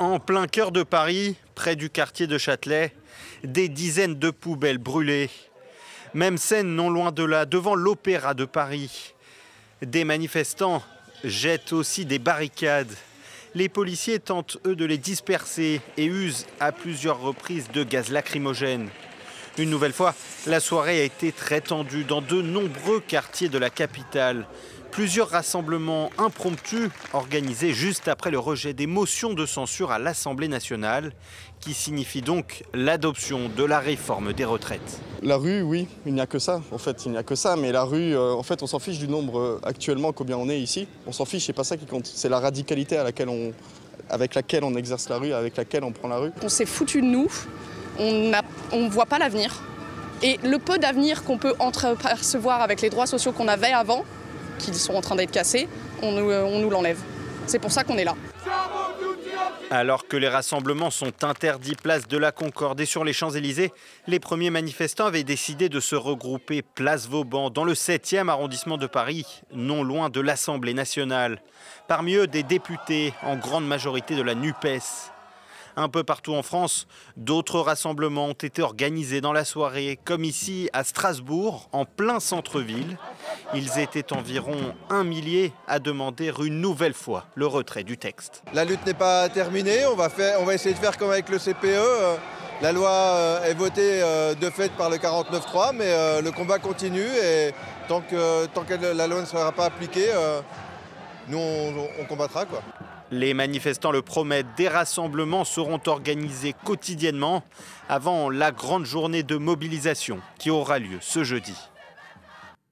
En plein cœur de Paris, près du quartier de Châtelet, des dizaines de poubelles brûlées. Même scène non loin de là, devant l'Opéra de Paris. Des manifestants jettent aussi des barricades. Les policiers tentent, eux, de les disperser et usent à plusieurs reprises de gaz lacrymogène. Une nouvelle fois, la soirée a été très tendue dans de nombreux quartiers de la capitale. Plusieurs rassemblements impromptus organisés juste après le rejet des motions de censure à l'Assemblée nationale, qui signifie donc l'adoption de la réforme des retraites. La rue, oui, il n'y a que ça. En fait, il n'y a que ça. Mais la rue, en fait, on s'en fiche du nombre actuellement, combien on est ici. On s'en fiche, c'est pas ça qui compte. C'est la radicalité avec laquelle on exerce la rue, avec laquelle on prend la rue. On s'est foutu de nous, on ne voit pas l'avenir. Et le peu d'avenir qu'on peut entreapercevoir avec les droits sociaux qu'on avait avant, qui sont en train d'être cassés, on nous l'enlève. C'est pour ça qu'on est là. Alors que les rassemblements sont interdits place de la Concorde et sur les Champs-Élysées, les premiers manifestants avaient décidé de se regrouper place Vauban dans le 7e arrondissement de Paris, non loin de l'Assemblée nationale. Parmi eux, des députés, en grande majorité de la NUPES. Un peu partout en France, d'autres rassemblements ont été organisés dans la soirée, comme ici à Strasbourg, en plein centre-ville. Ils étaient environ 1 millier à demander une nouvelle fois le retrait du texte. La lutte n'est pas terminée, on va essayer de faire comme avec le CPE. La loi est votée de fait par le 49.3, mais le combat continue et tant que la loi ne sera pas appliquée, nous on combattra, quoi. Les manifestants le promettent, des rassemblements seront organisés quotidiennement avant la grande journée de mobilisation qui aura lieu ce jeudi.